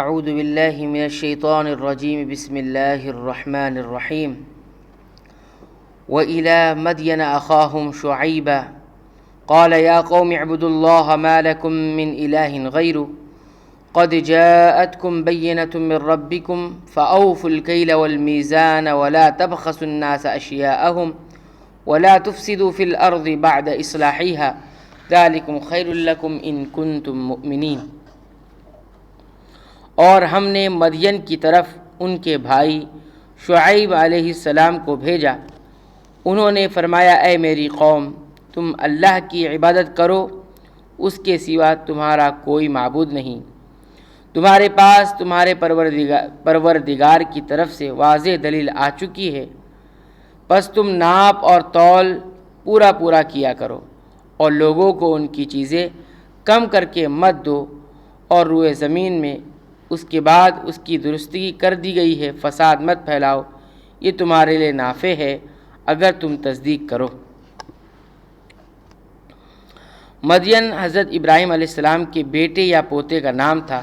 اعوذ باللہ من الشیطان الرجیم بسم اللہ الرحمن الرحیم وإلى مدين أخاهم شعيبا قال يا قوم اعبدوا الله ما لكم من إله غيره قد جاءتكم بينة من ربكم فأوفوا الكيل والميزان ولا تبخسوا الناس أشياءهم ولا تفسدوا في الأرض بعد إصلاحها ذلكم خير لكم إن كنتم مؤمنين۔ اور ہم نے مدین کی طرف ان کے بھائی شعیب علیہ السلام کو بھیجا۔ انہوں نے فرمایا اے میری قوم، تم اللہ کی عبادت کرو، اس کے سوا تمہارا کوئی معبود نہیں۔ تمہارے پاس تمہارے پروردگار کی طرف سے واضح دلیل آ چکی ہے، پس تم ناپ اور تول پورا کیا کرو اور لوگوں کو ان کی چیزیں کم کر کے مت دو، اور روئے زمین میں اس کے بعد اس کی درستگی کر دی گئی ہے، فساد مت پھیلاؤ، یہ تمہارے لیے نافع ہے اگر تم تصدیق کرو۔ مدین حضرت ابراہیم علیہ السلام کے بیٹے یا پوتے کا نام تھا،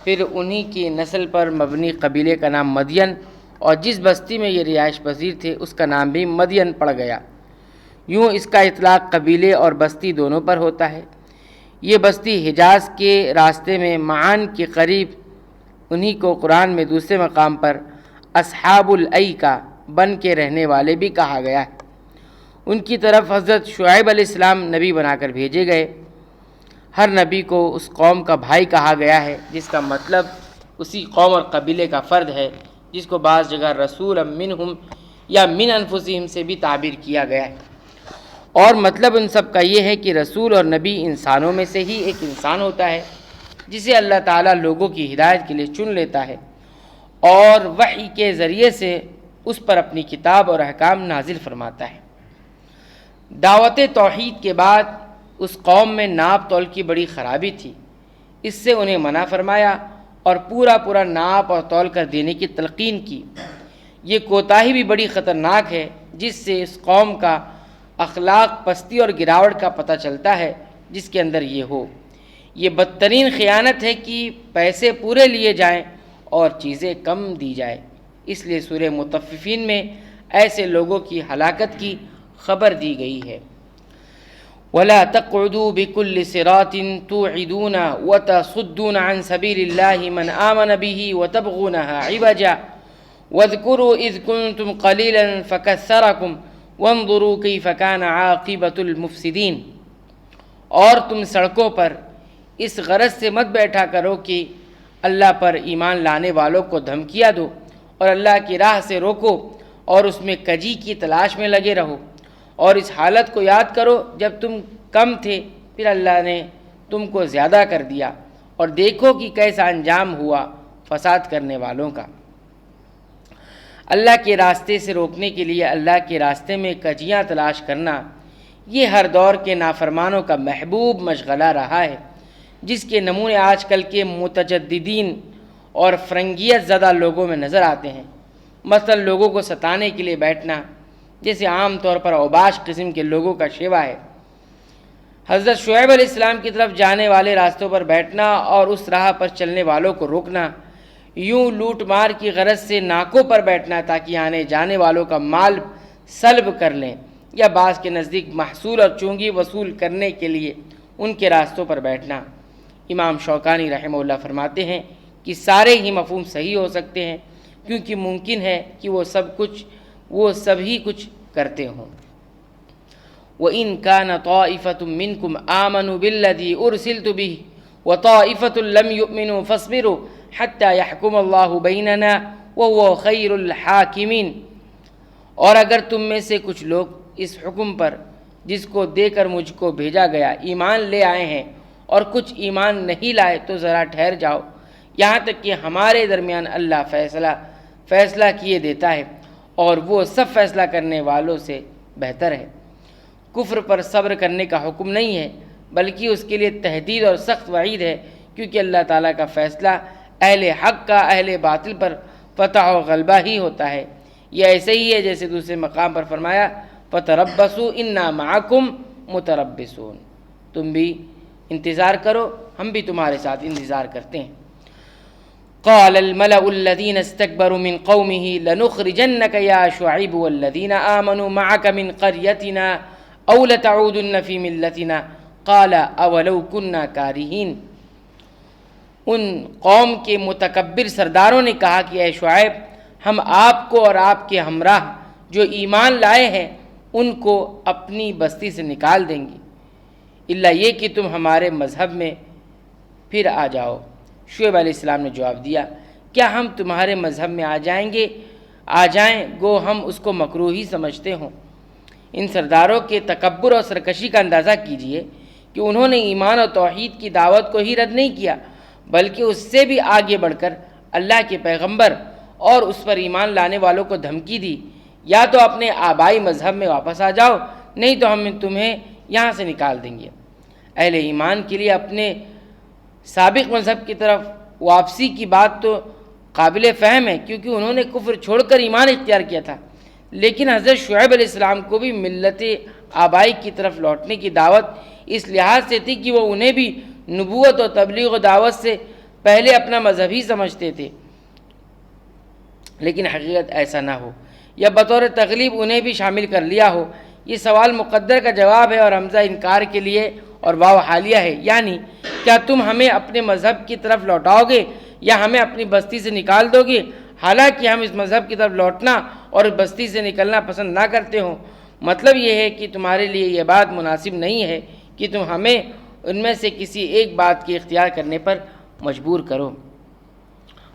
پھر انہی کی نسل پر مبنی قبیلے کا نام مدین، اور جس بستی میں یہ رہائش پذیر تھے اس کا نام بھی مدین پڑ گیا۔ یوں اس کا اطلاق قبیلے اور بستی دونوں پر ہوتا ہے۔ یہ بستی حجاز کے راستے میں معان کے قریب، انہی کو قرآن میں دوسرے مقام پر اصحاب الایکہ بن کے رہنے والے بھی کہا گیا ہے۔ ان کی طرف حضرت شعیب علیہ السلام نبی بنا کر بھیجے گئے۔ ہر نبی کو اس قوم کا بھائی کہا گیا ہے، جس کا مطلب اسی قوم اور قبیلے کا فرد ہے، جس کو بعض جگہ رسول منہم یا من انفسہم سے بھی تعبیر کیا گیا ہے۔ اور مطلب ان سب کا یہ ہے کہ رسول اور نبی انسانوں میں سے ہی ایک انسان ہوتا ہے، جسے اللہ تعالیٰ لوگوں کی ہدایت کے لیے چن لیتا ہے اور وحی کے ذریعے سے اس پر اپنی کتاب اور احکام نازل فرماتا ہے۔ دعوت توحید کے بعد اس قوم میں ناپ تول کی بڑی خرابی تھی، اس سے انہیں منع فرمایا اور پورا ناپ اور تول کر دینے کی تلقین کی۔ یہ کوتاہی بھی بڑی خطرناک ہے، جس سے اس قوم کا اخلاق پستی اور گراوٹ کا پتہ چلتا ہے، جس کے اندر یہ ہو۔ یہ بدترین خیانت ہے کہ پیسے پورے لیے جائیں اور چیزیں کم دی جائیں۔ اس لیے سورہ مطففین میں ایسے لوگوں کی ہلاکت کی خبر دی گئی ہے۔ وَلَا تَقْعُدُوا بِكُلِّ صِرَاطٍ تُوعِدُونَ وَتَصُدُّونَ عَنْ سَبِيلِ اللَّهِ مَنْ آمَنَ بِهِ وَتَبْغُونَهَا عِوَجًا وَاذْكُرُوا إِذْ كُنْتُمْ قَلِيلًا فَكَثَّرَكُمْ وَانظُرُوا كَيْفَ كَانَ عَاقِبَةُ الْمُفْسِدِينَ۔ اور تم سڑکوں پر اس غرض سے مت بیٹھا کرو کہ اللہ پر ایمان لانے والوں کو دھمکیاں دو اور اللہ کی راہ سے روکو، اور اس میں کجی کی تلاش میں لگے رہو، اور اس حالت کو یاد کرو جب تم کم تھے، پھر اللہ نے تم کو زیادہ کر دیا، اور دیکھو کہ کیسا انجام ہوا فساد کرنے والوں کا۔ اللہ کے راستے سے روکنے کے لیے اللہ کے راستے میں کجیاں تلاش کرنا، یہ ہر دور کے نافرمانوں کا محبوب مشغلہ رہا ہے، جس کے نمونے آج کل کے متجددین اور فرنگیت زدہ لوگوں میں نظر آتے ہیں۔ مثلا لوگوں کو ستانے کے لیے بیٹھنا، جیسے عام طور پر اوباش قسم کے لوگوں کا شیوا ہے۔ حضرت شعیب علیہ السلام کی طرف جانے والے راستوں پر بیٹھنا اور اس راہ پر چلنے والوں کو روکنا، یوں لوٹ مار کی غرض سے ناکوں پر بیٹھنا تاکہ آنے جانے والوں کا مال سلب کر لیں، یا بعض کے نزدیک محصول اور چونگی وصول کرنے کے لیے ان کے راستوں پر بیٹھنا۔ امام شوکانی رحمہ اللہ فرماتے ہیں کہ سارے ہی مفہوم صحیح ہو سکتے ہیں، کیونکہ ممکن ہے کہ وہ سب ہی کچھ کرتے ہوں۔ وَإِن كَانَ طَائِفَةٌ مِّنكُمْ آمَنُوا بِالَّذِي أُرْسِلْتُ بِهِ وَطَائِفَةٌ لَّمْ يُؤْمِنُوا فَاصْبِرُوا حَتَّى يَحْكُمَ اللَّهُ بَيْنَنَا وَهُوَ خَيْرُ الْحَاكِمِينَ۔ اور اگر تم میں سے کچھ لوگ اس حکم پر جس کو دے کر مجھ کو بھیجا گیا ایمان لے آئے ہیں اور کچھ ایمان نہیں لائے تو ذرا ٹھہر جاؤ، یہاں تک کہ ہمارے درمیان اللہ فیصلہ کیے دیتا ہے، اور وہ سب فیصلہ کرنے والوں سے بہتر ہے۔ کفر پر صبر کرنے کا حکم نہیں ہے، بلکہ اس کے لیے تہدید اور سخت وعید ہے، کیونکہ اللہ تعالیٰ کا فیصلہ اہل حق کا اہل باطل پر فتح و غلبہ ہی ہوتا ہے۔ یہ ایسے ہی ہے جیسے دوسرے مقام پر فرمایا فَتَرَبَّصُوا إِنَّا مَعَكُمْ مُتَرَبِّصُونَ، تم بھی انتظار کرو، ہم بھی تمہارے ساتھ انتظار کرتے ہیں۔ قال الملأ الذين استكبروا من قومه لنخرجنك يا شعيب والذين آمنوا معك من قريتنا أو لتعودن في ملتنا قال أولو كنا كارهين۔ ان قوم کے متکبر سرداروں نے کہا کہ اے شعیب، ہم آپ کو اور آپ کے ہمراہ جو ایمان لائے ہیں ان کو اپنی بستی سے نکال دیں گے، الا یہ کہ تم ہمارے مذہب میں پھر آ جاؤ۔ شعیب علیہ السلام نے جواب دیا، کیا ہم تمہارے مذہب میں آ جائیں گو ہم اس کو مکروہی سمجھتے ہوں۔ ان سرداروں کے تکبر اور سرکشی کا اندازہ کیجئے کہ انہوں نے ایمان اور توحید کی دعوت کو ہی رد نہیں کیا، بلکہ اس سے بھی آگے بڑھ کر اللہ کے پیغمبر اور اس پر ایمان لانے والوں کو دھمکی دی، یا تو اپنے آبائی مذہب میں واپس آ جاؤ، نہیں تو ہم تمہیں یہاں سے نکال دیں گے۔ اہل ایمان کے لیے اپنے سابق مذہب کی طرف واپسی کی بات تو قابل فہم ہے، کیونکہ انہوں نے کفر چھوڑ کر ایمان اختیار کیا تھا، لیکن حضرت شعیب علیہ السلام کو بھی ملت آبائی کی طرف لوٹنے کی دعوت اس لحاظ سے تھی کہ وہ انہیں بھی نبوت اور تبلیغ و دعوت سے پہلے اپنا مذہب ہی سمجھتے تھے، لیکن حقیقت ایسا نہ ہو یا بطور تغلیب انہیں بھی شامل کر لیا ہو۔ یہ سوال مقدر کا جواب ہے اور حمزہ انکار کے لیے اور واو حالیہ ہے، یعنی کیا تم ہمیں اپنے مذہب کی طرف لوٹاؤ گے یا ہمیں اپنی بستی سے نکال دو گے، حالانکہ ہم اس مذہب کی طرف لوٹنا اور اس بستی سے نکلنا پسند نہ کرتے ہوں۔ مطلب یہ ہے کہ تمہارے لیے یہ بات مناسب نہیں ہے کہ تم ہمیں ان میں سے کسی ایک بات کی اختیار کرنے پر مجبور کرو۔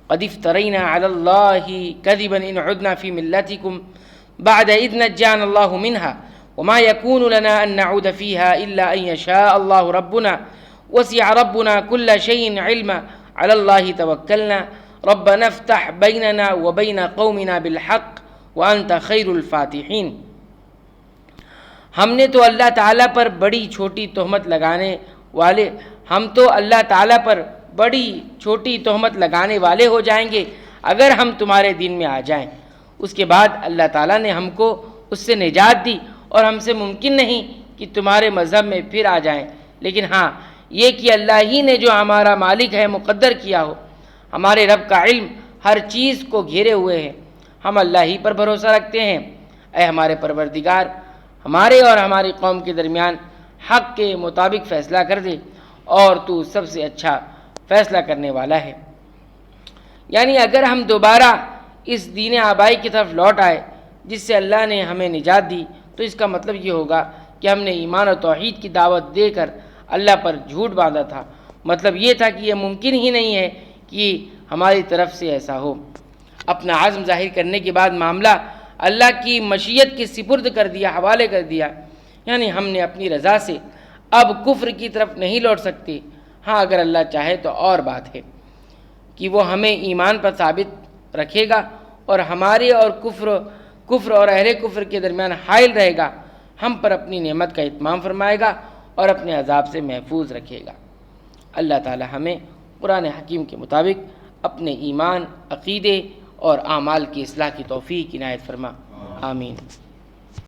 قد افترینا علی اللہ کذبا ان عدنا فی ملتکم بعد اذ نجانا اللہ منها وما يكون لنا ان نعود فيها الا ان يشاء الله ربنا وسع ربنا كل شيء علما على الله توكلنا ربنا افتح بيننا وبين قومنا بالحق وانت خير الفاتحين۔ ہم نے تو اللہ تعالیٰ پر بڑی چھوٹی تہمت لگانے والے ہو جائیں گے اگر ہم تمہارے دین میں آ جائیں۔ اس کے بعد اللہ تعالیٰ نے ہم کو اس سے نجات دی اور ہم سے ممکن نہیں کہ تمہارے مذہب میں پھر آ جائیں، لیکن ہاں یہ کہ اللہ ہی نے جو ہمارا مالک ہے مقدر کیا ہو۔ ہمارے رب کا علم ہر چیز کو گھیرے ہوئے ہے، ہم اللہ ہی پر بھروسہ رکھتے ہیں۔ اے ہمارے پروردگار، ہمارے اور ہماری قوم کے درمیان حق کے مطابق فیصلہ کر دے، اور تو سب سے اچھا فیصلہ کرنے والا ہے۔ یعنی اگر ہم دوبارہ اس دین آبائی کی طرف لوٹ آئے جس سے اللہ نے ہمیں نجات دی، تو اس کا مطلب یہ ہوگا کہ ہم نے ایمان اور توحید کی دعوت دے کر اللہ پر جھوٹ باندھا تھا۔ مطلب یہ تھا کہ یہ ممکن ہی نہیں ہے کہ ہماری طرف سے ایسا ہو۔ اپنا عزم ظاہر کرنے کے بعد معاملہ اللہ کی مشیت کے سپرد کر دیا، حوالے کر دیا، یعنی ہم نے اپنی رضا سے اب کفر کی طرف نہیں لوٹ سکتے۔ ہاں اگر اللہ چاہے تو اور بات ہے کہ وہ ہمیں ایمان پر ثابت رکھے گا اور ہمارے اور کفر اور اہل کفر کے درمیان حائل رہے گا، ہم پر اپنی نعمت کا اتمام فرمائے گا اور اپنے عذاب سے محفوظ رکھے گا۔ اللہ تعالی ہمیں قرآن حکیم کے مطابق اپنے ایمان، عقیدے اور اعمال کی اصلاح کی توفیق عنایت فرما، آمین۔